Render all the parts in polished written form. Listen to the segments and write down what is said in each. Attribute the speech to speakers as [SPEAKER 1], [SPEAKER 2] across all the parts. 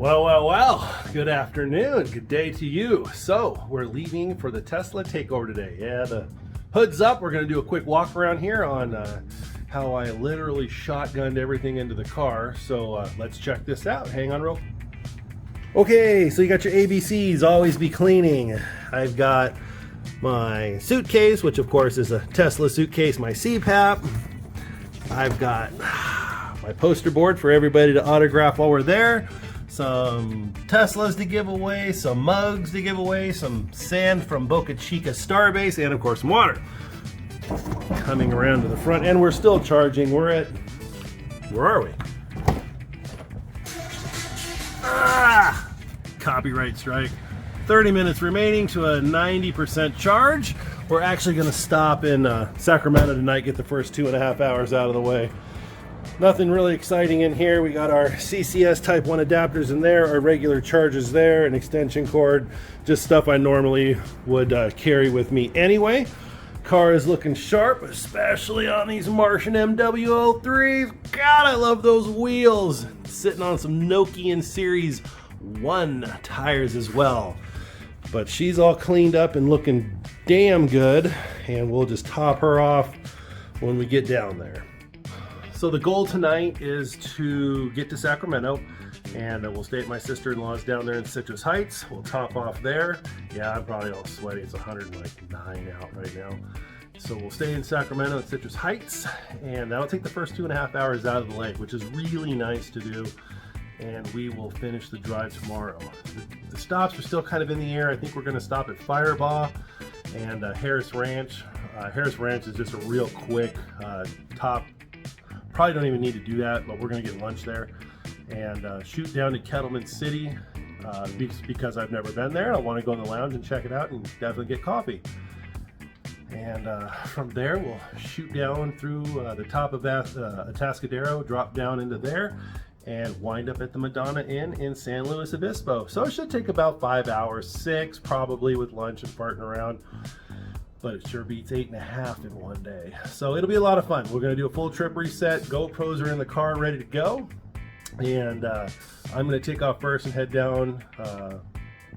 [SPEAKER 1] Well, good afternoon, good day to you. So, we're leaving for the Tesla Takeover today. Yeah, the hood's up. We're going to do a quick walk around here on how I literally shotgunned everything into the car. So, let's check this out. Hang on real. Okay, so you got your ABCs, always be cleaning. I've got my suitcase, which of course is a Tesla suitcase, my CPAP. I've got my poster board for everybody to autograph while we're there. Some Teslas to give away, some mugs to give away, some sand from Boca Chica Starbase, and of course some water. Coming around to the front, and we're still charging. We're at, where are we? Copyright strike. 30 minutes remaining to a 90% charge. We're actually going to stop in Sacramento tonight, get the first 2.5 hours out of the way. Nothing really exciting in here. We got our CCS Type 1 adapters in there, our regular chargers there, an extension cord, just stuff I normally would carry with me anyway. Car is looking sharp, especially on these Martian MW03s. God, I love those wheels. Sitting on some Nokian Series 1 tires as well. But she's all cleaned up and looking damn good, and we'll just top her off when we get down there. So the goal tonight is to get to Sacramento, and we'll stay at my sister-in-law's down there in Citrus Heights. We'll top off there. Yeah, I'm probably all sweaty. It's 109 out right now. So we'll stay in Sacramento at Citrus Heights, and that'll take the first 2.5 hours out of the lake, which is really nice to do. And we will finish the drive tomorrow. The stops are still kind of in the air. I think we're going to stop at Firebaugh and Harris Ranch. Harris Ranch is just a real quick top. Probably don't even need to do that, but we're going to get lunch there and shoot down to Kettleman City because I've never been there. I want to go in the lounge and check it out and definitely get coffee. And from there, we'll shoot down through the top of Atascadero, drop down into there, and wind up at the Madonna Inn in San Luis Obispo. So it should take about 5 hours, 6 probably with lunch and farting around. But it sure beats 8.5 in one day. So it'll be a lot of fun. We're gonna do a full trip reset. GoPros are in the car ready to go. And I'm gonna take off first and head down.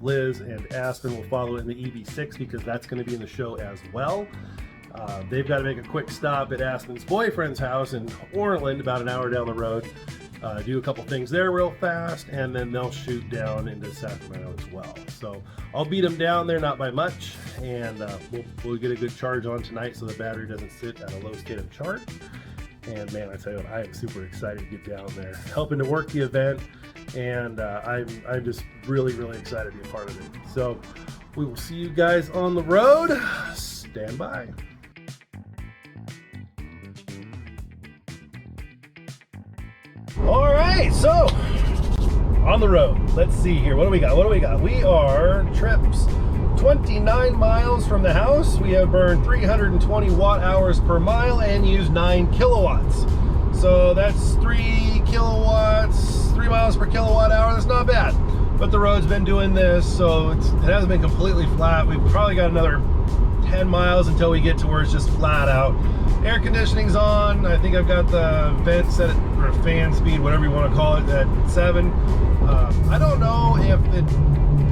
[SPEAKER 1] Liz and Aspen will follow in the EV6 because that's gonna be in the show as well. They've got to make a quick stop at Aspen's boyfriend's house in Orland, about an hour down the road. Do a couple things there real fast, and then they'll shoot down into Sacramento as well. So I'll beat them down there, not by much, and we'll get a good charge on tonight so the battery doesn't sit at a low state of charge. And man, I tell you what, I am super excited to get down there, helping to work the event, and I'm just really excited to be a part of it. So we will see you guys on the road. Stand by. All right, so on the road. Let's see here. What do we got? We are trips 29 miles from the house. We have burned 320 watt hours per mile and used 9 kilowatts. So that's 3 kilowatts, 3 miles per kilowatt hour. That's not bad. But the road's been doing this, so it hasn't been completely flat. We've probably got another 10 miles until we get to where it's just flat out. Air conditioning's on. I think I've got the vent set at, or fan speed, whatever you want to call it, at 7. I don't know if it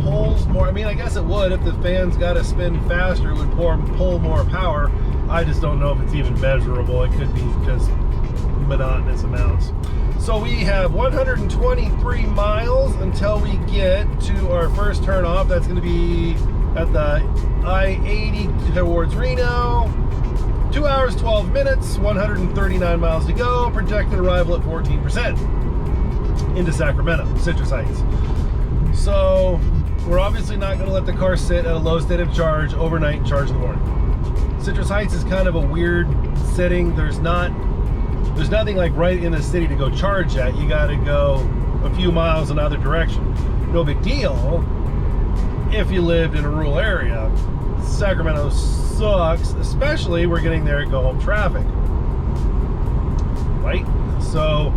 [SPEAKER 1] pulls more. I mean, I guess it would. If the fan's got to spin faster, it would pull more power. I just don't know if it's even measurable. It could be just monotonous amounts. So we have 123 miles until we get to our first turn off. That's going to be at the I-80 towards Reno. 2 hours, 12 minutes, 139 miles to go. Projected arrival at 14% into Sacramento, Citrus Heights. So we're obviously not going to let the car sit at a low state of charge overnight and charge in the morning. Citrus Heights is kind of a weird setting. There's nothing like right in the city to go charge at. You got to go a few miles in another direction. No big deal if you lived in a rural area. Sacramento sucks, especially we're getting there at go home traffic, right? So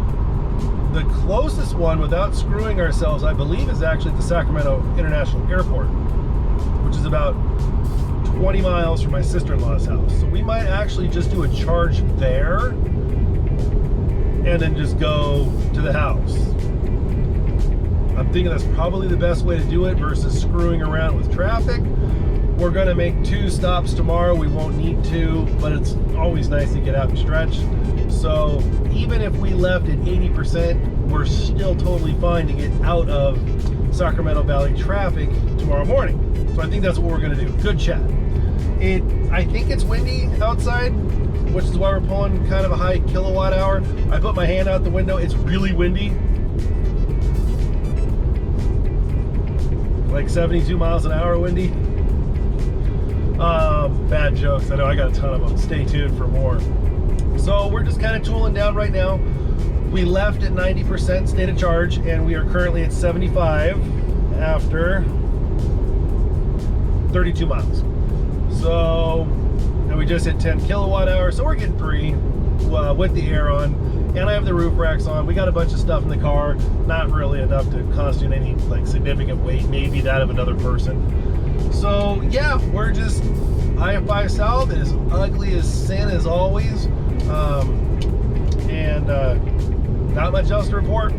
[SPEAKER 1] the closest one without screwing ourselves, I believe, is actually the Sacramento International Airport, which is about 20 miles from my sister-in-law's house. So we might actually just do a charge there and then just go to the house. I'm thinking that's probably the best way to do it versus screwing around with traffic. We're going to make 2 stops tomorrow. We won't need to, but it's always nice to get out and stretch. So even if we left at 80%, we're still totally fine to get out of Sacramento Valley traffic tomorrow morning. So I think that's what we're going to do. Good chat. I think it's windy outside, which is why we're pulling kind of a high kilowatt hour. I put my hand out the window. It's really windy. Like 72 miles an hour windy. Bad jokes. I know I got a ton of them. Stay tuned for more. So we're just kind of tooling down right now. We left at 90% state of charge, and we are currently at 75 after 32 miles. So, and we just hit 10 kilowatt hours, so we're getting free with the air on, and I have the roof racks on. We got a bunch of stuff in the car, not really enough to constitute any like significant weight, maybe that of another person. So yeah, we're just I-5 South, as ugly as sin as always, and not much else to report.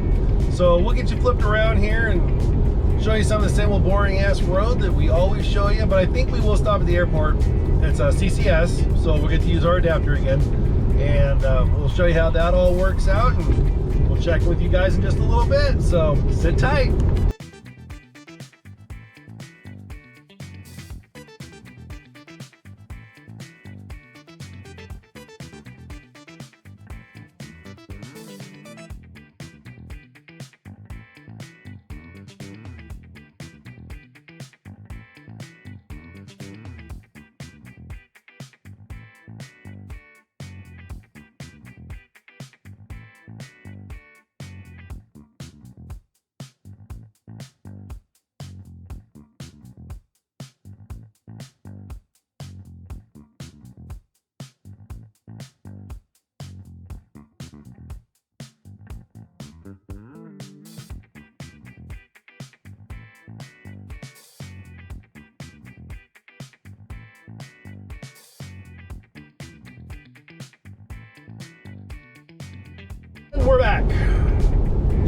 [SPEAKER 1] So we'll get you flipped around here and show you some of the same old boring ass road that we always show you, but I think we will stop at the airport. It's a CCS, so we'll get to use our adapter again, and we'll show you how that all works out, and we'll check with you guys in just a little bit, so sit tight. We're back.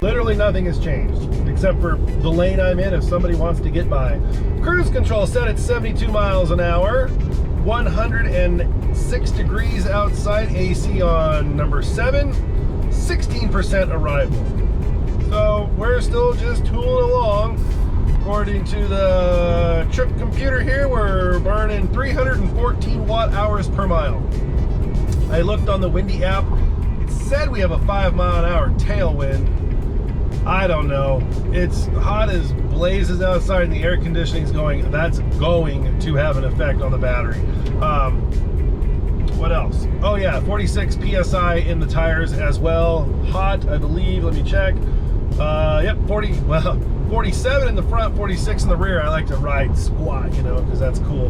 [SPEAKER 1] Literally nothing has changed except for the lane I'm in if somebody wants to get by. Cruise control set at 72 miles an hour, 106 degrees outside, AC on number 7, 16% arrival. So we're still just tooling along. According to the trip computer here, we're burning 314 watt hours per mile. I looked on the Windy app. Said we have a 5 mile an hour tailwind. I don't know. It's hot as blazes outside and the air conditioning's going. That's going to have an effect on the battery. What else? Oh yeah, 46 PSI in the tires as well. Hot, I believe. Let me check. Yep, 47 in the front, 46 in the rear. I like to ride squat, you know, because that's cool.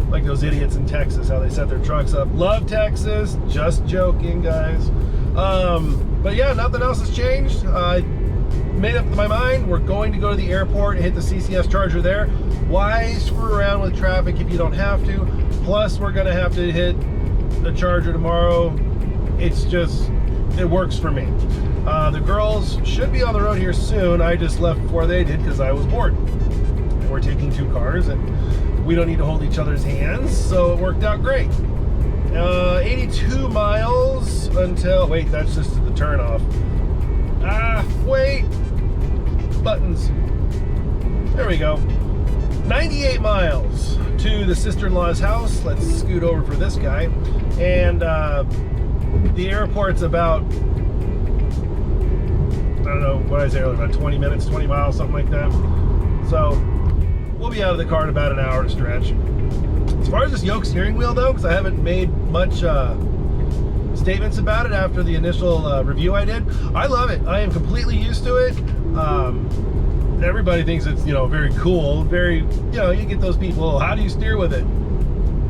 [SPEAKER 1] Like those idiots in Texas, how they set their trucks up. Love Texas. Just joking, guys. But yeah, nothing else has changed. I made up my mind. We're going to go to the airport and hit the CCS charger there. Why screw around with traffic if you don't have to? Plus, we're going to have to hit the charger tomorrow. It's just, it works for me. The girls should be on the road here soon. I just left before they did because I was bored. And we're taking 2 cars and we don't need to hold each other's hands, so it worked out great. 82 miles until, wait, that's just the turn off. Wait, buttons. There we go. 98 miles to the sister-in-law's house. Let's scoot over for this guy. And the airport's about, I don't know, what did I say earlier, about 20 minutes, 20 miles, something like that. So we'll be out of the car in about an hour to stretch. As far as this yoke steering wheel though, because I haven't made much statements about it after the initial review I did, I love it. I am completely used to it. Everybody thinks it's, you know, very cool, very, you know, you get those people, oh, how do you steer with it?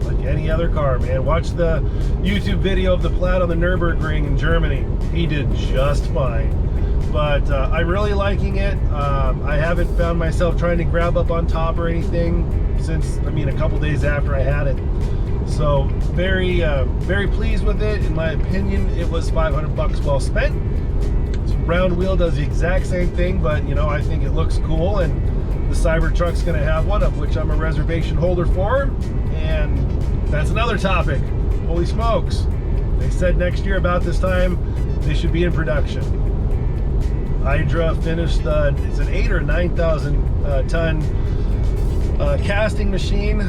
[SPEAKER 1] Like any other car, man. Watch the YouTube video of the Plaid on the Nürburgring in Germany. He did just fine. But I'm really liking it. I haven't found myself trying to grab up on top or anything since, I mean, a couple days after I had it. So very, very pleased with it. In my opinion, it was $500 well spent. It's round wheel does the exact same thing, but you know, I think it looks cool, and the Cybertruck's going to have one, of which I'm a reservation holder for, and that's another topic. Holy smokes. They said next year about this time they should be in production. Hydra finished it's an 8,000 or 9,000 ton casting machine.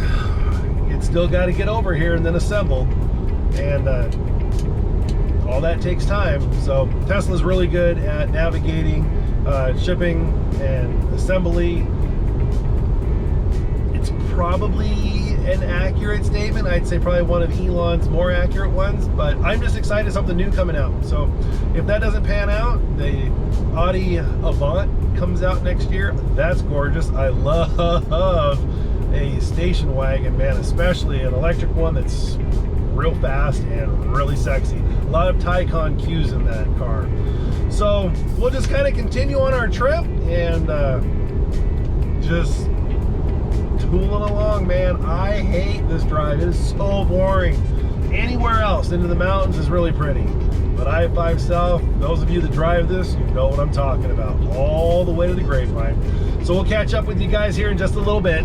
[SPEAKER 1] It's still got to get over here and then assembled, and all that takes time. So Tesla's really good at navigating shipping and assembly. It's probably an accurate statement. I'd say probably one of Elon's more accurate ones, but I'm just excited something new coming out. So if that doesn't pan out, the Audi Avant comes out next year. That's gorgeous. I love a station wagon, man, especially an electric one that's real fast and really sexy. A lot of Taycan cues in that car. So we'll just kind of continue on our trip and just tooling along, man. I hate this drive. It is so boring. Anywhere else into the mountains is really pretty, but I-5 South, those of you that drive this, you know what I'm talking about, all the way to the Grapevine. So we'll catch up with you guys here in just a little bit.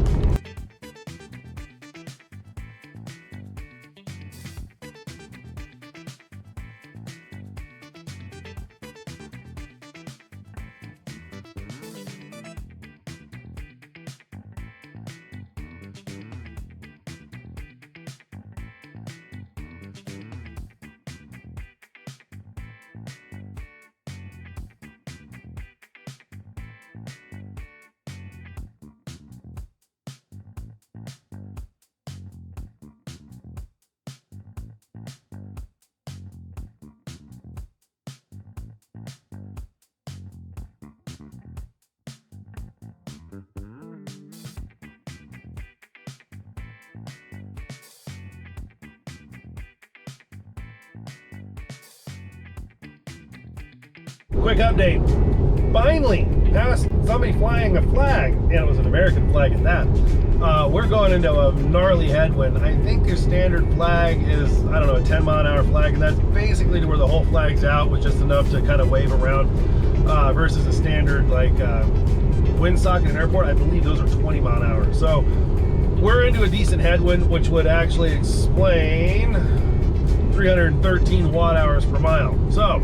[SPEAKER 1] Quick update. Finally passed somebody flying a flag, and it was an American flag at that. We're going into a gnarly headwind. I think your standard flag is, I don't know, a 10-mile-an-hour flag, and that's basically to where the whole flag's out with just enough to kind of wave around, versus a standard like windsock in an airport. I believe those are 20 mile an hour. So we're into a decent headwind, which would actually explain 313 watt hours per mile. So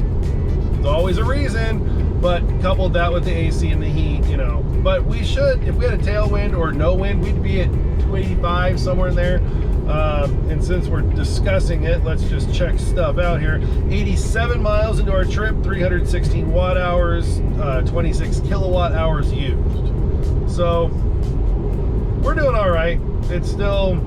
[SPEAKER 1] it's always a reason, but coupled that with the AC and the heat, you know. But we should, if we had a tailwind or no wind, we'd be at 285, somewhere in there. And since we're discussing it, let's just check stuff out here. 87 miles into our trip, 316 watt hours, 26 kilowatt hours used. So we're doing all right. It's still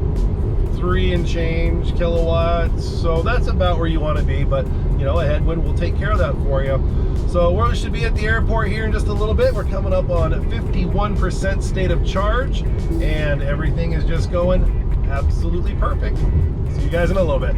[SPEAKER 1] 3 and change kilowatts, so that's about where you want to be, but you know, a headwind will take care of that for you. So we should be at the airport here in just a little bit. We're coming up on 51% state of charge, and everything is just going absolutely perfect. See you guys in a little bit.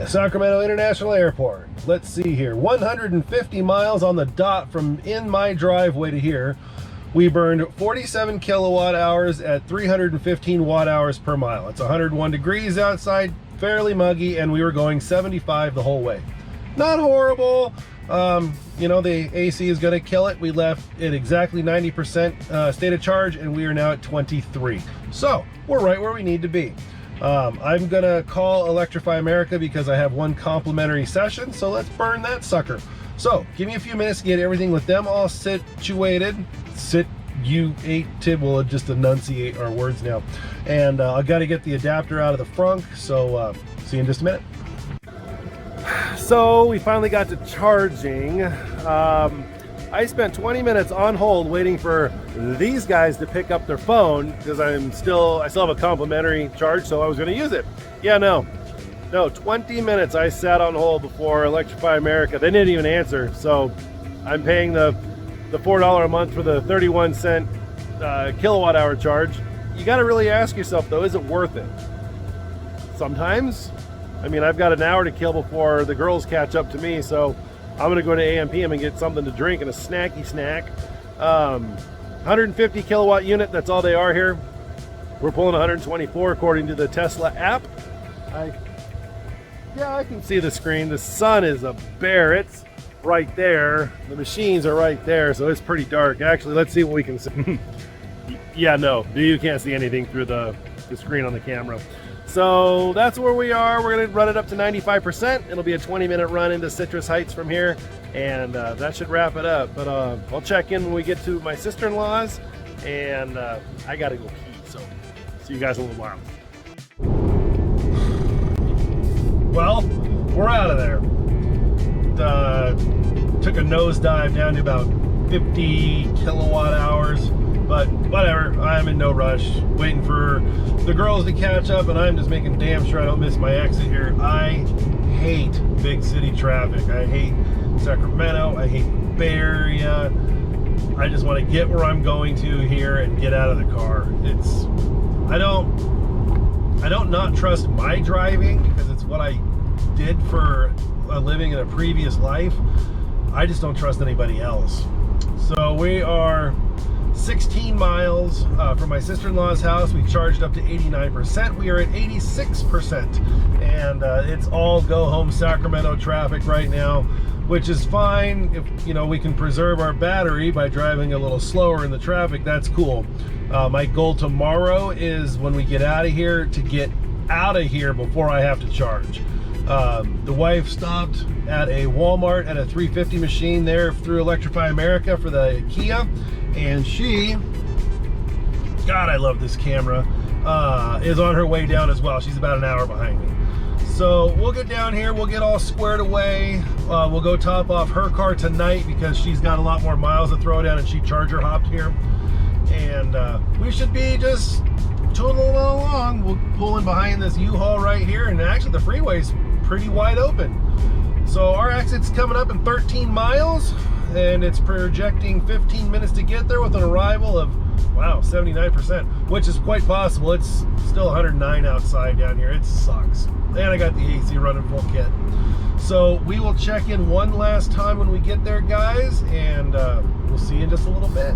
[SPEAKER 1] Sacramento International Airport. Let's see here. 150 miles on the dot from in my driveway to here. We burned 47 kilowatt hours at 315 watt hours per mile. It's 101 degrees outside, fairly muggy, and we were going 75 the whole way. Not horrible. You know, the AC is going to kill it. We left at exactly 90% state of charge, and we are now at 23. So we're right where we need to be. I'm gonna call Electrify America because I have one complimentary session, so let's burn that sucker. So give me a few minutes to get everything with them all situated. We'll just enunciate our words now. And I got to get the adapter out of the frunk, so see you in just a minute. So we finally got to charging. I spent 20 minutes on hold waiting for these guys to pick up their phone because I still have a complimentary charge, so I was going to use it. Yeah, no, 20 minutes I sat on hold before Electrify America. They didn't even answer, so I'm paying the $4 a month for the 31-cent kilowatt hour charge. You got to really ask yourself though, is it worth it? Sometimes. I mean, I've got an hour to kill before the girls catch up to me, so I'm gonna go to AM/PM and get something to drink and a snacky snack. 150 kilowatt unit, that's all they are here. We're pulling 124 according to the Tesla app. Yeah, I can see the screen. The sun is a bear. It's right there. The machines are right there, so it's pretty dark. Actually, let's see what we can see. Yeah, no, you can't see anything through the screen on the camera. So that's where we are. We're going to run it up to 95%. It'll be a 20-minute run into Citrus Heights from here, and that should wrap it up. But I'll check in when we get to my sister-in-law's, and I got to go pee, so see you guys in a little while. Well, we're out of there. Took a nosedive down to about 50 kilowatt hours. But whatever, I'm in no rush, waiting for the girls to catch up, and I'm just making damn sure I don't miss my exit here. I hate big city traffic. I hate Sacramento. I hate the Bay Area. I just want to get where I'm going to here and get out of the car. I don't not trust my driving because it's what I did for a living in a previous life. I just don't trust anybody else. So we are 16 miles from my sister-in-law's house. We charged up to 89%. We are at 86%, and it's all go home Sacramento traffic right now, which is fine. If we can preserve our battery by driving a little slower in the traffic, that's cool. My goal tomorrow is when we get out of here to get out of here before I have to charge. The wife stopped at a Walmart at a 350 machine there through Electrify America for the Kia, and she, God, I love this camera, is on her way down as well. She's about an hour behind me. So we'll get down here, we'll get all squared away. We'll go top off her car tonight because she's got a lot more miles to throw down and she charger hopped here. And we should be just tootling along. We'll pull in behind this U-Haul right here, and actually the freeway's pretty wide open. So our exit's coming up in 13 miles, and it's projecting 15 minutes to get there with an arrival of, wow, 79%, which is quite possible. It's still 109 outside down here. It sucks. And I got the AC running full kit. So we will check in one last time when we get there, guys, and we'll see you in just a little bit.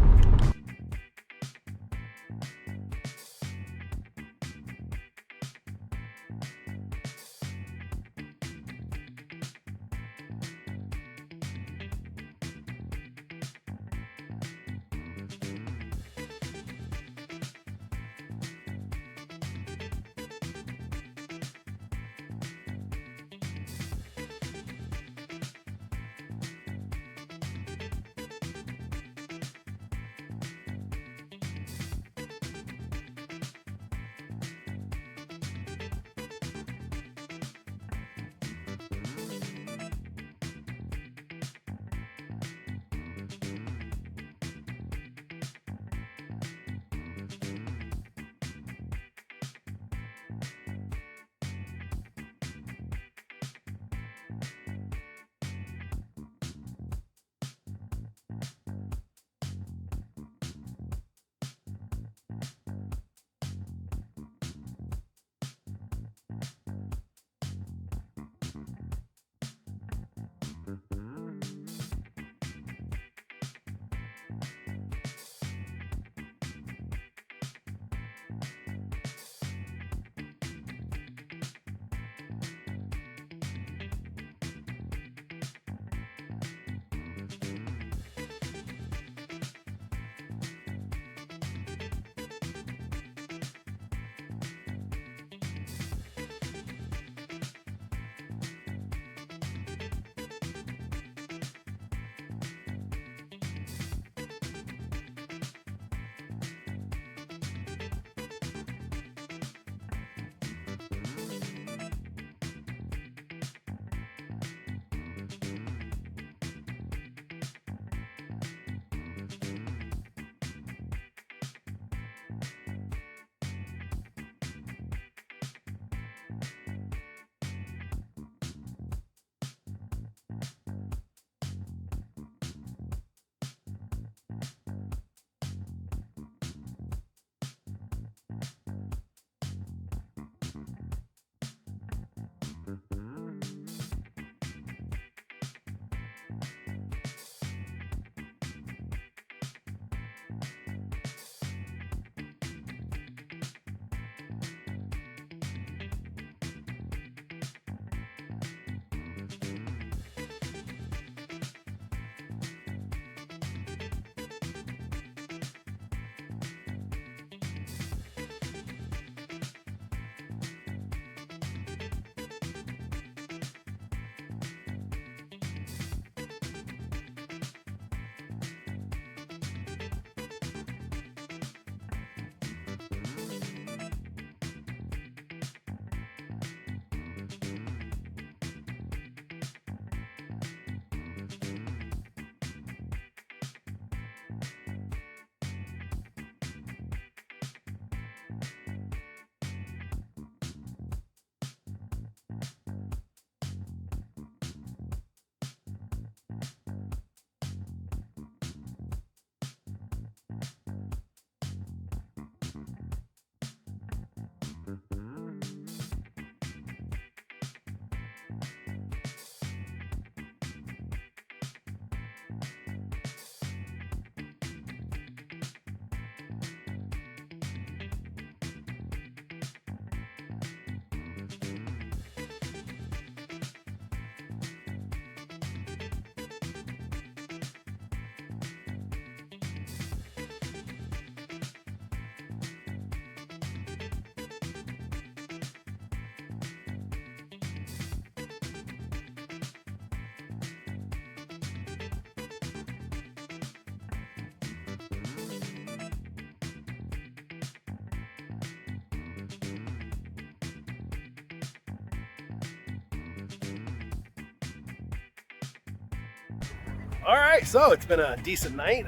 [SPEAKER 1] All right, so it's been a decent night.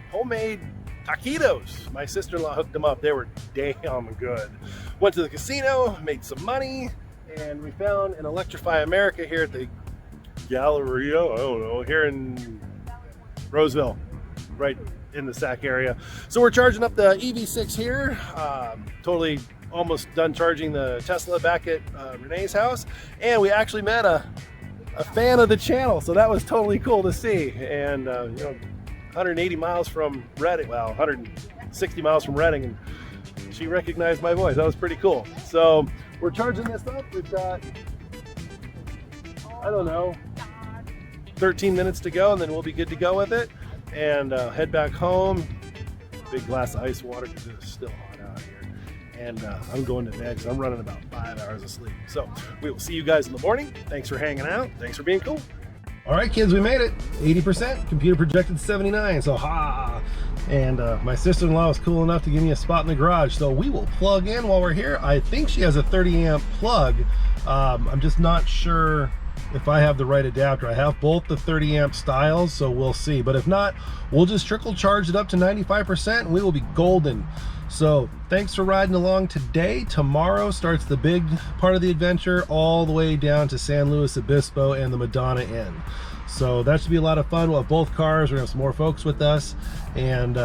[SPEAKER 1] Homemade taquitos. My sister-in-law hooked them up. They were damn good. Went to the casino, made some money, and we found an Electrify America here at the Galleria, I don't know, here in Roseville, right in the Sac area. So we're charging up the EV6 here. Totally almost done charging the Tesla back at Renee's house. And we actually met a fan of the channel, so that was totally cool to see. And you know, 180 miles from Redding, well, 160 miles from Redding, and she recognized my voice. That was pretty cool. So we're charging this up. We've got, I don't know, 13 minutes to go, and then we'll be good to go with it. And head back home. Big glass of ice water because it's still hot out here. And I'm going to bed because I'm running about 5 hours of sleep. So we will see you guys in the morning. Thanks for hanging out. Thanks for being cool. All right, kids, we made it. 80%. Computer projected 79. So ha! And my sister-in-law was cool enough to give me a spot in the garage. So we will plug in while we're here. I think she has a 30 amp plug. I'm just not sure if I have the right adapter. I have both the 30 amp styles, so we'll see. But if not, we'll just trickle charge it up to 95% and we will be golden. So thanks for riding along today. Tomorrow starts the big part of the adventure, all the way down to San Luis Obispo and the Madonna Inn. So that should be a lot of fun. We'll have both cars. We're gonna have some more folks with us. And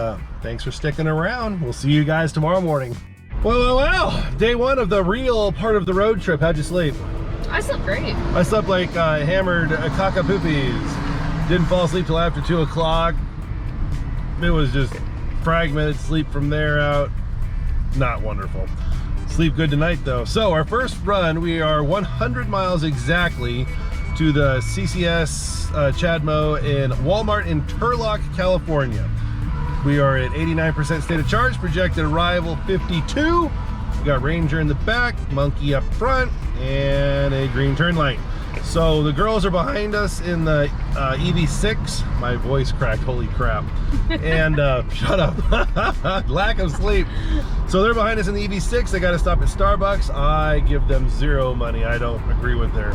[SPEAKER 1] thanks for sticking around. We'll see you guys tomorrow morning. Well, day one of the real part of the road trip. How'd you sleep?
[SPEAKER 2] I slept great.
[SPEAKER 1] I slept like hammered cockapoopies. Didn't fall asleep till after 2 o'clock. It was just fragmented sleep from there out. Not wonderful. Sleep good tonight though. So our first run, we are 100 miles exactly to the CCS Chadmo in Walmart in Turlock, California. We are at 89% state of charge, projected arrival 52. We got Ranger in the back, Monkey up front, and a green turn light. So the girls are behind us in the EV6. My voice cracked, holy crap. And shut up, lack of sleep. So they're behind us in the EV6. They got to stop at Starbucks. I give them zero money. I don't agree with their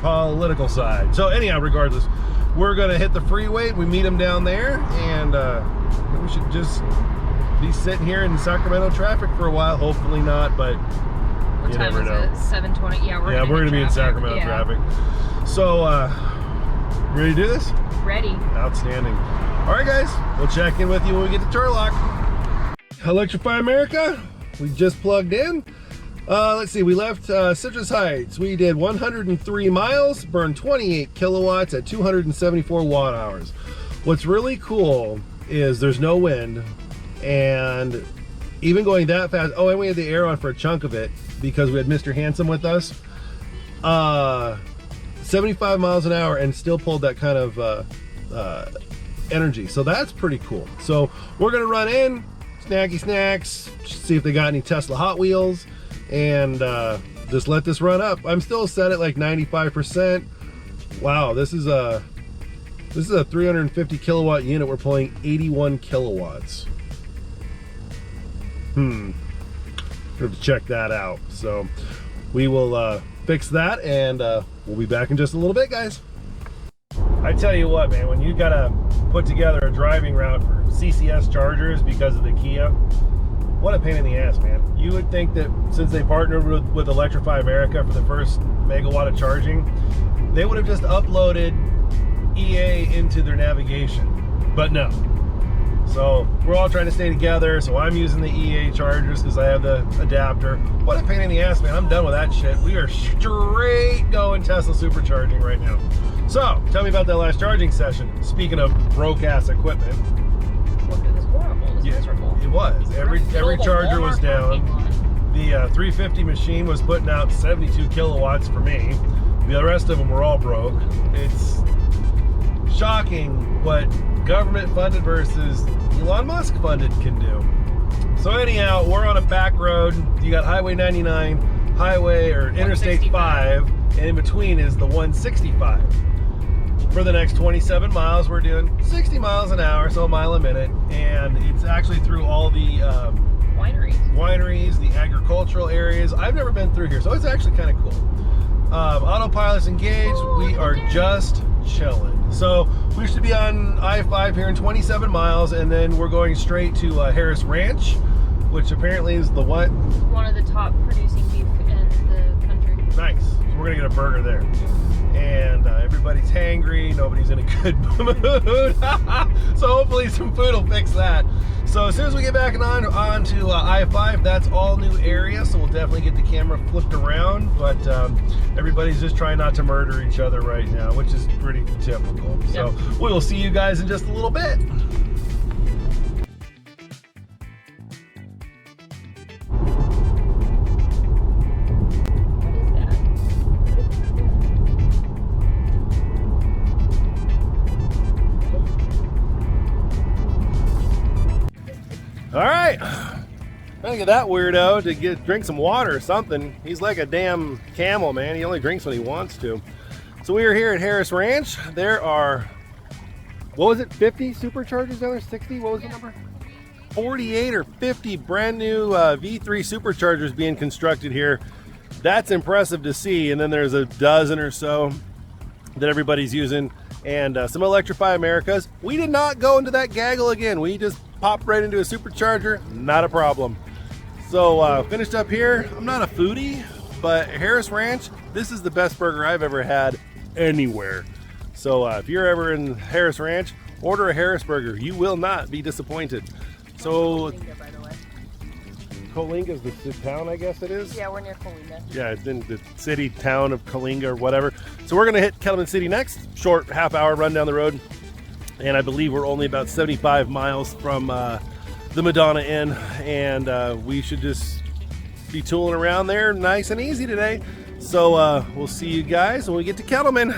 [SPEAKER 1] political side. So anyhow, regardless, we're gonna hit the freeway. We meet them down there, and we should just be sitting here in Sacramento traffic for a while. Hopefully not, but
[SPEAKER 2] what
[SPEAKER 1] you
[SPEAKER 2] time
[SPEAKER 1] never know.
[SPEAKER 2] Is it? 7:20. Yeah, we're
[SPEAKER 1] gonna be in Sacramento traffic. So ready to do this?
[SPEAKER 2] Ready.
[SPEAKER 1] Outstanding. All right, guys, we'll check in with you when we get to Turlock. Electrify America, we just plugged in. Let's see, we left Citrus Heights. We did 103 miles, burned 28 kilowatts at 274 watt hours. What's really cool is there's no wind, and even going that fast, oh, and we had the air on for a chunk of it because we had Mr. Handsome with us. 75 miles an hour and still pulled that kind of energy. So that's pretty cool. So we're gonna run in, snacky snacks, see if they got any Tesla Hot Wheels, and just let this run up. I'm still set at like 95%. Wow, this is a 350 kilowatt unit. We're pulling 81 kilowatts. We have to check that out. So we will fix that, and we'll be back in just a little bit, guys. I tell you what, man, when you gotta put together a driving route for CCS chargers because of the Kia, what a pain in the ass, man. You would think that since they partnered with Electrify America for the first megawatt of charging, they would have just uploaded EA into their navigation, but no. So we're all trying to stay together, so I'm using the EA chargers because I have the adapter. What a pain in the ass, man. I'm done with that shit. We are straight going Tesla supercharging right now. So tell me about that last charging session. Speaking of broke ass equipment.
[SPEAKER 2] Look, it was horrible. It was miserable.
[SPEAKER 1] It was. Every charger was down. The 350 machine was putting out 72 kilowatts for me. The rest of them were all broke. It's shocking what government funded versus Elon Musk funded can do. So anyhow, we're on a back road. You got Highway 99, highway or Interstate 5, and in between is the 165. For the next 27 miles, we're doing 60 miles an hour, so a mile a minute, and it's actually through all the wineries, the agricultural areas. I've never been through here, so it's actually kind of cool. Autopilot's engaged. We are just chilling. So we should be on I-5 here in 27 miles, and then we're going straight to Harris Ranch, which apparently is the what?
[SPEAKER 2] One of the top producing beef in the country.
[SPEAKER 1] Nice. So we're gonna get a burger there. And everybody's hangry, nobody's in a good mood. So hopefully some food will fix that. So as soon as we get back on to I-5, that's all new area, so we'll definitely get the camera flipped around, but everybody's just trying not to murder each other right now, which is pretty typical. So we will see you guys in just a little bit. All right, trying to get that weirdo to drink some water or something. He's like a damn camel, man. He only drinks when he wants to. So we are here at Harris Ranch. There are, what was it, 50 superchargers down there? 60? What was the number? 48 or 50 brand new V3 superchargers being constructed here. That's impressive to see. And then there's a dozen or so that everybody's using, and some Electrify Americas. We did not go into that gaggle again. We just popped right into a supercharger, not a problem. So finished up here. I'm not a foodie, but Harris Ranch, this is the best burger I've ever had anywhere. So if you're ever in Harris Ranch, order a Harris burger. You will not be disappointed. So Coalinga is the town, I guess it is?
[SPEAKER 2] Yeah, we're near Coalinga.
[SPEAKER 1] Yeah, it's in the city, town of Coalinga or whatever. So we're gonna hit Kettleman City next. Short half-hour run down the road. And I believe we're only about 75 miles from the Madonna Inn, and we should just be tooling around there nice and easy today. So we'll see you guys when we get to Kettleman.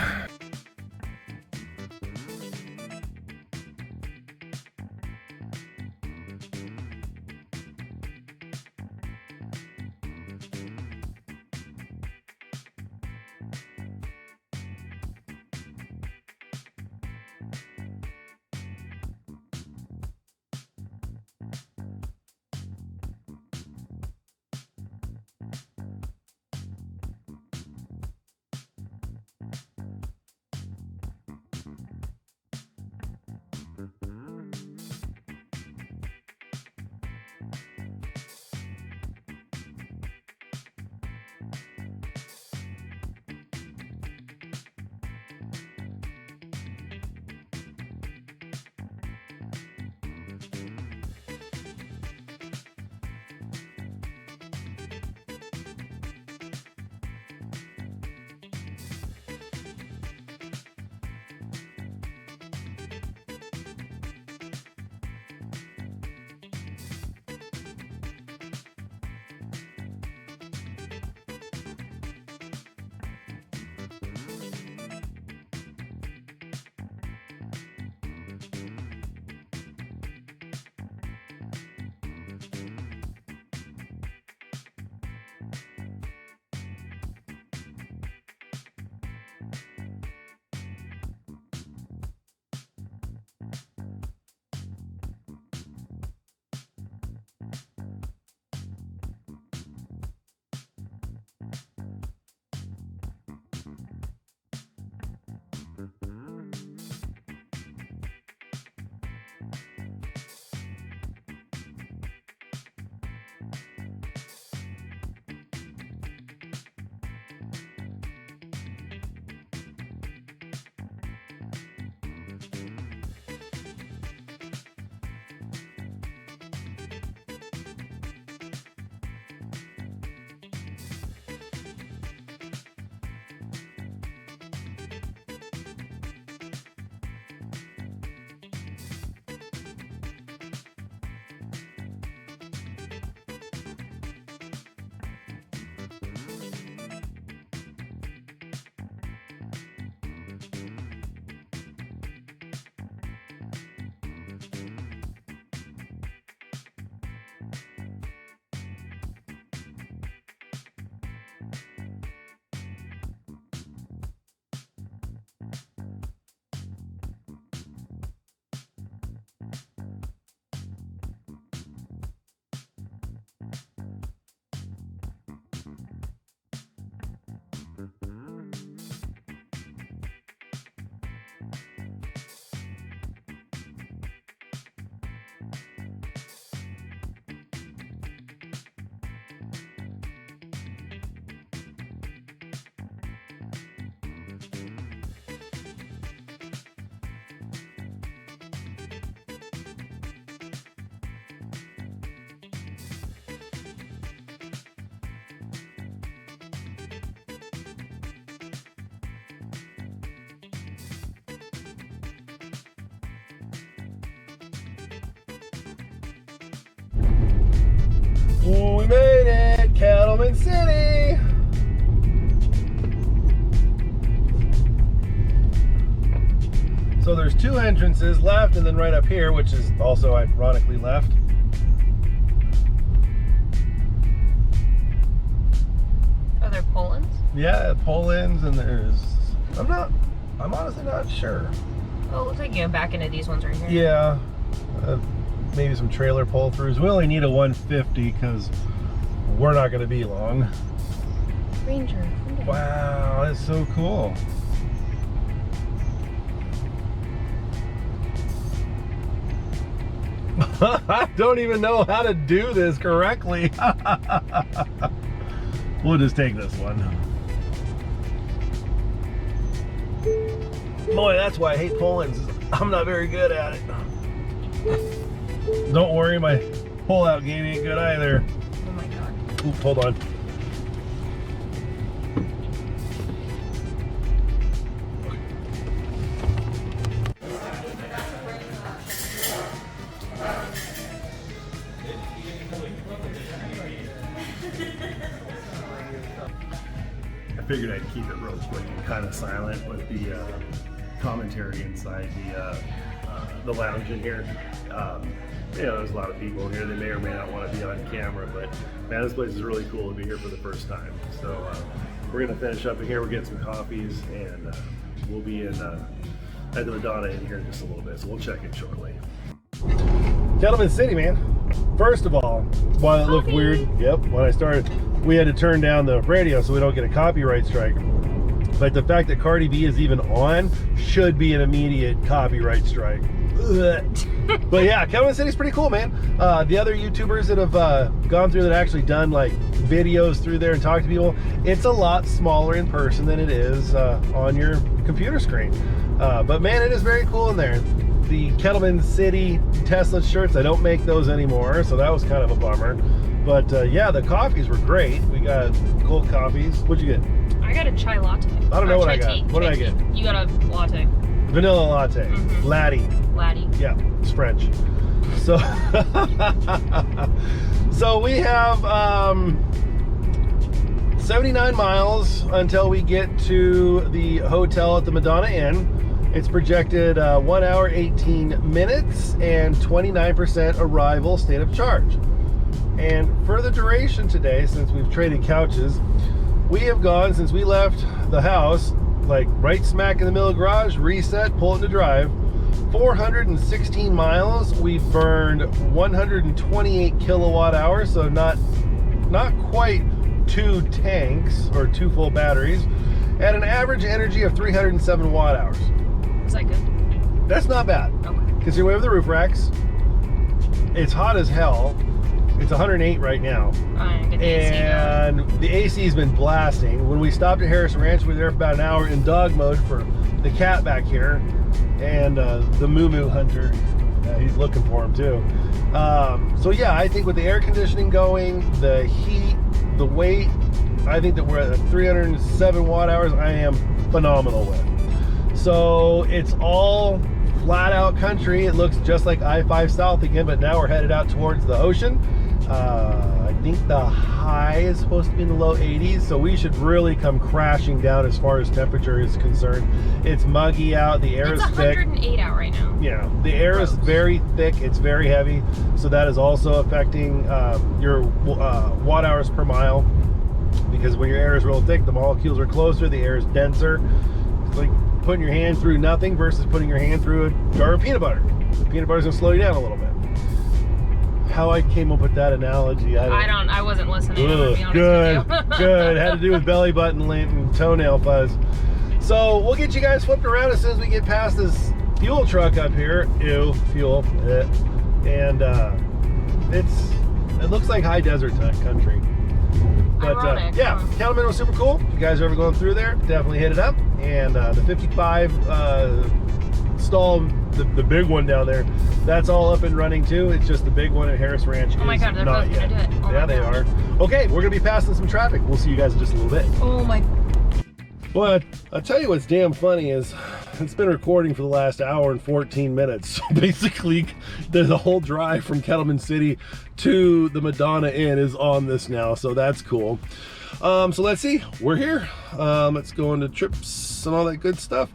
[SPEAKER 1] Kettleman City. So there's two entrances left, and then right up here, which is also ironically left.
[SPEAKER 2] Are there pull-ins?
[SPEAKER 1] Yeah, pull-ins, and there's, I'm honestly not sure.
[SPEAKER 2] Oh, it looks like you can back into these ones right here.
[SPEAKER 1] Yeah, maybe some trailer pull-throughs. We only need a 150 because we're not going to be long.
[SPEAKER 2] Ranger.
[SPEAKER 1] Wow, that's so cool. I don't even know how to do this correctly. We'll just take this one. Boy, that's why I hate pull-ins. I'm not very good at it. Don't worry, my pull-out game ain't good either.
[SPEAKER 2] Oh my god.
[SPEAKER 1] Oops, hold on. I figured I'd keep it real quick and kind of silent with the commentary inside the lounge in here. You know, there's a lot of people in here. They may or may not want to be on camera, but man, this place is really cool to be here for the first time. So we're gonna finish up in here. We're getting some coffees, and we'll be in at the Madonna Inn here in just a little bit. So we'll check in shortly. Kettleman City, man. First of all, while it looked weird, when I started, we had to turn down the radio so we don't get a copyright strike. But the fact that Cardi B is even on should be an immediate copyright strike. But yeah, Kettleman City's pretty cool, man. The other YouTubers that have gone through that actually done like videos through there and talked to people, it's a lot smaller in person than it is on your computer screen. But man, it is very cool in there. The Kettleman City Tesla shirts, I don't make those anymore, so that was kind of a bummer. But yeah, the coffees were great. We got cold coffees. What'd you get?
[SPEAKER 2] I got a chai latte.
[SPEAKER 1] I don't know what I got. What did I get?
[SPEAKER 2] You got a latte.
[SPEAKER 1] Vanilla latte.
[SPEAKER 2] Mm-hmm.
[SPEAKER 1] Latte. Yeah, it's French. So, so we have 79 miles until we get to the hotel at the Madonna Inn. It's projected 1 hour, 18 minutes, and 29% arrival state of charge. And for the duration today, since we've traded couches, we have gone, since we left the house, like right smack in the middle of the garage, reset, pull it into drive, 416 miles. We've burned 128 kilowatt hours, so not quite 2 tanks or 2 full batteries, at an average energy of 307 watt hours.
[SPEAKER 2] Is that good?
[SPEAKER 1] That's not bad.
[SPEAKER 2] Okay.
[SPEAKER 1] Considering we have the roof racks, it's hot as hell. It's 108 right now. And the AC's been blasting. When we stopped at Harris Ranch, we were there for about an hour in dog mode for the cat back here, and the Moo Hunter. He's looking for him too. So yeah, I think with the air conditioning going, the heat, the weight, I think that we're at 307 watt hours. I am phenomenal with. So it's all flat out country. It looks just like I-5 South again, but now we're headed out towards the ocean. I think the high is supposed to be in the low 80s, so we should really come crashing down as far as temperature is concerned. It's muggy out, the air is thick.
[SPEAKER 2] It's 108 out right now.
[SPEAKER 1] Yeah, the air is very thick, it's very heavy, so that is also affecting your watt hours per mile, because when your air is real thick, the molecules are closer, the air is denser. It's like putting your hand through nothing versus putting your hand through a jar of peanut butter. The peanut butter's gonna slow you down a little bit. How I came up with that analogy,
[SPEAKER 2] I wasn't listening.
[SPEAKER 1] Ugh,
[SPEAKER 2] to be
[SPEAKER 1] good,
[SPEAKER 2] honest with you.
[SPEAKER 1] good. Had to do with belly button lint and toenail fuzz. So we'll get you guys flipped around as soon as we get past this fuel truck up here. Ew, fuel. And it looks like high desert country. But
[SPEAKER 2] ironic,
[SPEAKER 1] yeah, Kettleman was super cool. If you guys are ever going through there, definitely hit it up. And the 55 stall, the big one down there, that's all up and running too. It's just the big one at Harris Ranch.
[SPEAKER 2] Oh my god, they're both gonna do it. Oh
[SPEAKER 1] yeah, they are. Okay, we're gonna be passing some traffic. We'll see you guys in just a little bit.
[SPEAKER 2] Oh my.
[SPEAKER 1] Well, I'll tell you what's damn funny is it's been recording for the last hour and 14 minutes. So basically, the whole drive from Kettleman City to the Madonna Inn is on this now, so that's cool. So let's see, we're here. Let's go into trips and all that good stuff.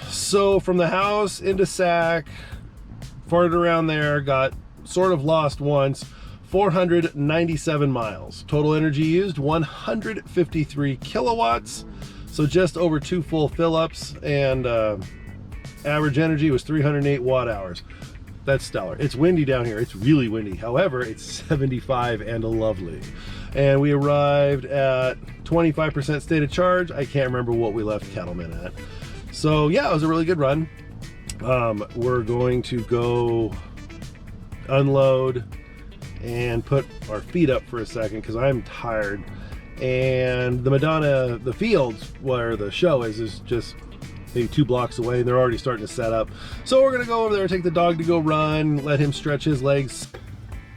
[SPEAKER 1] So from the house into Sac, farted around there, got sort of lost once. 497 miles. Total energy used 153 kilowatts, so just over 2 full fill-ups, and average energy was 308 watt hours. That's stellar. It's windy down here. It's really windy. However, it's 75 and lovely. And we arrived at 25% state of charge. I can't remember what we left Kettleman at. So yeah, it was a really good run. We're going to go unload and put our feet up for a second because I'm tired. And the Madonna, the fields where the show is just maybe 2 blocks away, and they're already starting to set up. So we're gonna go over there, take the dog to go run, let him stretch his legs.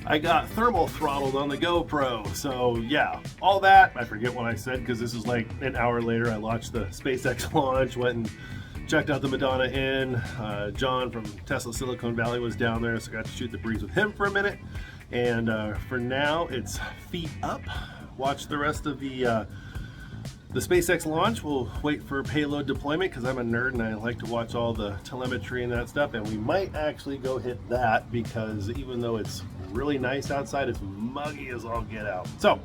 [SPEAKER 1] I got thermal throttled on the GoPro, so yeah, all that. I forget what I said because this is like an hour later. I launched the SpaceX launch, went and checked out the Madonna Inn. John from Tesla Silicon Valley was down there, so I got to shoot the breeze with him for a minute. And for now, it's feet up. Watch the rest of the SpaceX launch. We'll wait for payload deployment because I'm a nerd and I like to watch all the telemetry and that stuff. And we might actually go hit that because even though it's really nice outside, it's muggy as all get out. So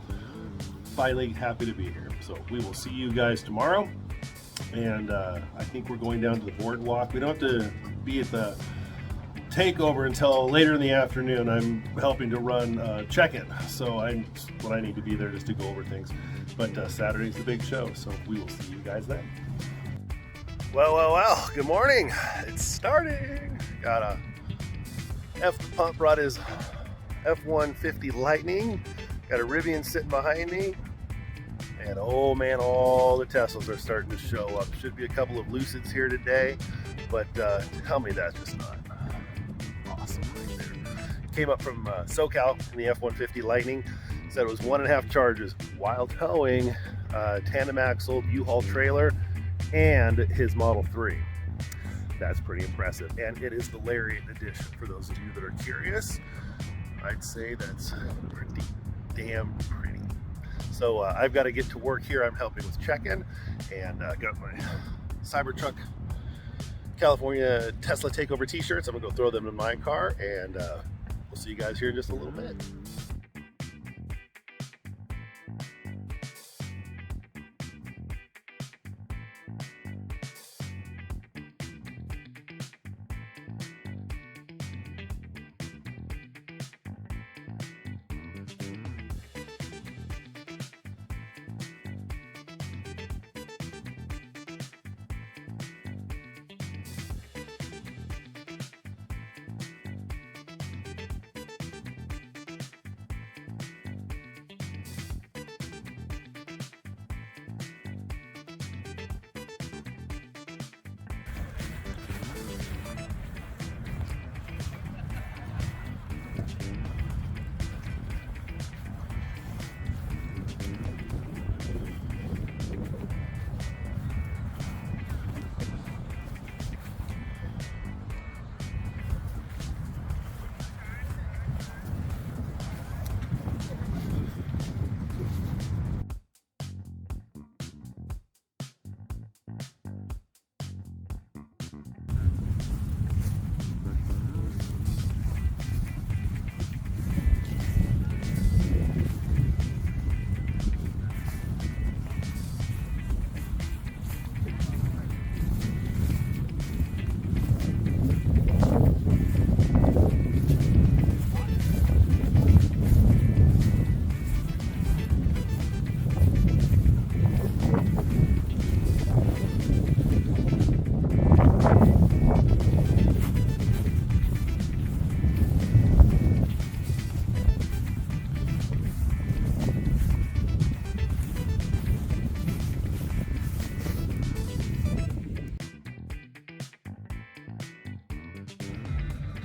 [SPEAKER 1] finally happy to be here. So we will see you guys tomorrow. And I think we're going down to the boardwalk. We don't have to be at the Takeover until later in the afternoon. I'm helping to run check-in, so I need to be there just to go over things. But Saturday's the big show, so we will see you guys then. Well, good morning. It's starting. Got a F the pump brought his F-150 Lightning. Got a Rivian sitting behind me. And oh man, all the Teslas are starting to show up. Should be a couple of Lucids here today, but tell me that's just not awesome right there. Came up from SoCal in the F-150 Lightning. Said it was 1.5 charges while towing tandem axle U-Haul trailer and his Model 3. That's pretty impressive. And it is the Lariat edition for those of you that are curious. I'd say that's pretty damn pretty. So I've got to get to work here. I'm helping with check-in and got my Cybertruck California Tesla Takeover t-shirts. I'm gonna go throw them in my car, and we'll see you guys here in just a little bit.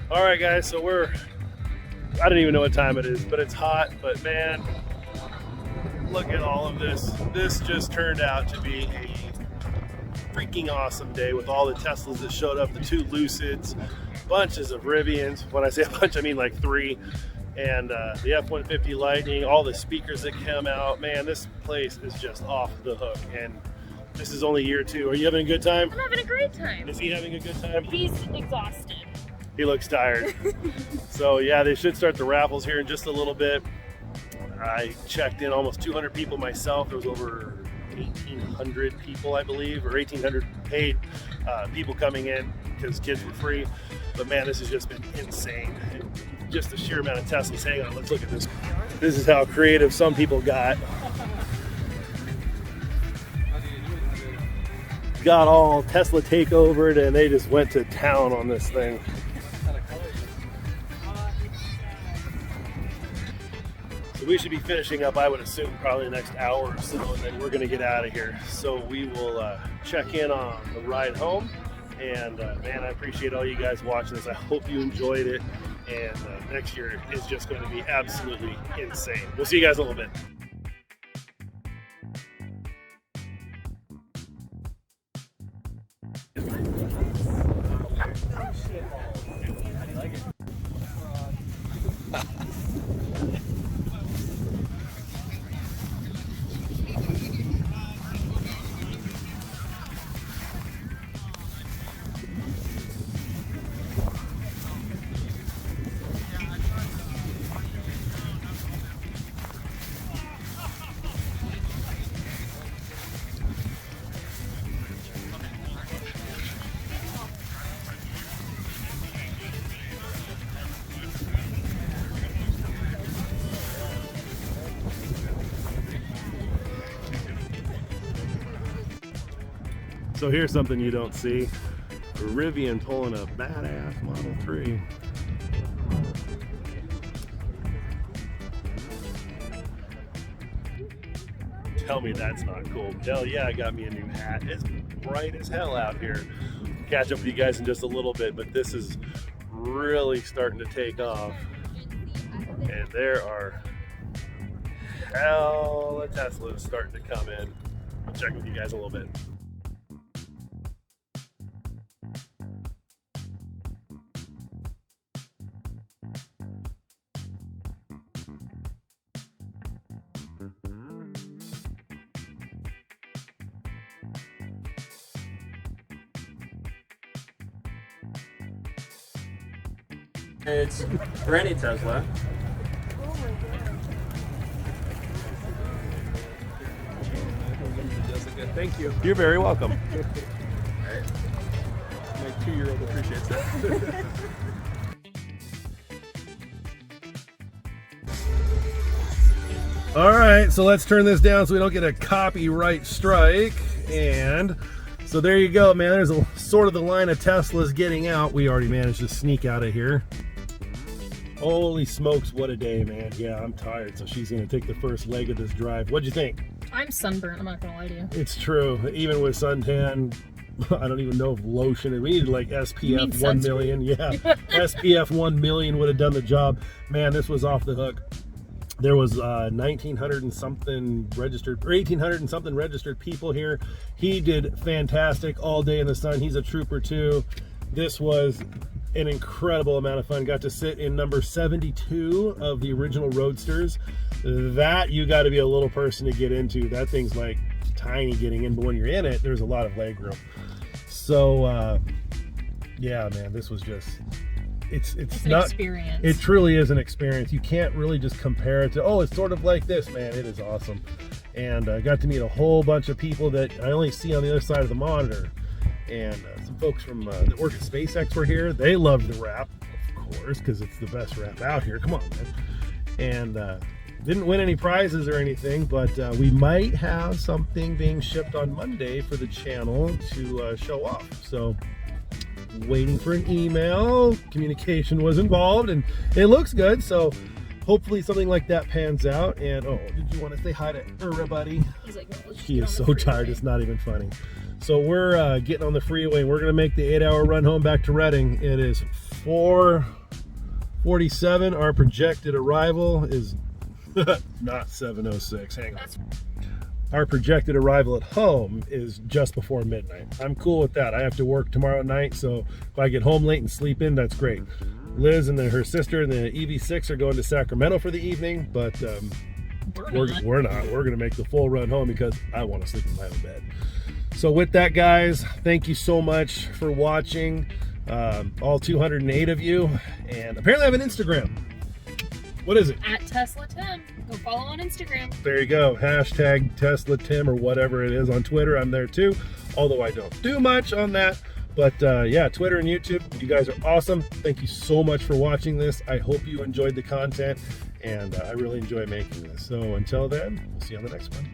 [SPEAKER 1] All right, guys, so I don't even know what time it is, but it's hot. But man, look at all of this. This just turned out to be freaking awesome day with all the Teslas that showed up, the 2 Lucids, bunches of Rivians. When I say a bunch, I mean like 3. And the F-150 Lightning, all the speakers that come out. Man, this place is just off the hook. And this is only year 2. Are you having a good time?
[SPEAKER 2] I'm having a great time.
[SPEAKER 1] Is he having a good time?
[SPEAKER 2] He's exhausted.
[SPEAKER 1] He looks tired. So yeah, they should start the raffles here in just a little bit. I checked in almost 200 people myself. There was over 1,800 people, I believe, or 1,800 paid people coming in because kids were free. But man, this has just been insane. And just the sheer amount of Teslas. Hang on, let's look at this. This is how creative some people got. Got all Tesla takeovered and they just went to town on this thing. So we should be finishing up, I would assume, probably the next hour or so, and then we're going to get out of here. So we will check in on the ride home. And man, I appreciate all you guys watching this. I hope you enjoyed it. And next year is just going to be absolutely insane. We'll see you guys in a little bit. So here's something you don't see. A Rivian pulling a badass Model 3. Tell me that's not cool. Hell yeah, I got me a new hat. It's bright as hell out here. Catch up with you guys in just a little bit, but this is really starting to take off. And there are hella Teslas starting to come in. I'll check with you guys in a little bit.
[SPEAKER 3] It's Granny Tesla.
[SPEAKER 1] Thank you. You're very welcome.
[SPEAKER 3] My 2-year-old appreciates that.
[SPEAKER 1] All right, so let's turn this down so we don't get a copyright strike. And so there you go, man. There's a sort of the line of Teslas getting out. We already managed to sneak out of here. Holy smokes, what a day, man. Yeah, I'm tired, so she's gonna take the first leg of this drive. What'd you think?
[SPEAKER 2] I'm sunburnt, I'm not gonna lie to you.
[SPEAKER 1] It's true. Even with suntan, I don't even know if lotion. We needed like SPF 1 million. Yeah, SPF 1 million would have done the job. Man, this was off the hook. There was 1,900 and something registered, or 1,800 and something registered people here. He did fantastic all day in the sun. He's a trooper too. This was an incredible amount of fun. Got to sit in number 72 of the original Roadsters. That you got to be a little person to get into. That thing's like tiny getting in, but when you're in it, there's a lot of leg room. So yeah, man, this was just it's
[SPEAKER 2] an
[SPEAKER 1] not
[SPEAKER 2] experience.
[SPEAKER 1] It truly is an experience. You can't really just compare it to, oh, it's sort of like this. Man, it is awesome. And I got to meet a whole bunch of people that I only see on the other side of the monitor. And some folks from that work at SpaceX were here. They loved the wrap, of course, because it's the best wrap out here. Come on, man. And didn't win any prizes or anything, but we might have something being shipped on Monday for the channel to show off. So waiting for an email. Communication was involved, and it looks good. So hopefully something like that pans out. And oh, did you want to say hi to everybody?
[SPEAKER 2] He's like, no,
[SPEAKER 1] He is so tired, it's not even funny. So we're getting on the freeway. We're gonna make the 8-hour run home back to Redding. It is 4:47. Our projected arrival is not 7:06. Hang on. our projected arrival at home is just before midnight. I'm cool with that. I have to work tomorrow night, so if I get home late and sleep in, that's great. Liz and her sister and the EV6 are going to Sacramento for the evening, but we're not. We're going to make the full run home because I want to sleep in my own bed. So with that, guys, thank you so much for watching, all 208 of you. And apparently I have an Instagram. What is it?
[SPEAKER 2] At Tesla Tim. Go follow on Instagram.
[SPEAKER 1] There you go. Hashtag Tesla Tim or whatever it is on Twitter. I'm there too, although I don't do much on that. But yeah, Twitter and YouTube, you guys are awesome. Thank you so much for watching this. I hope you enjoyed the content, and I really enjoy making this. So until then, we'll see you on the next one.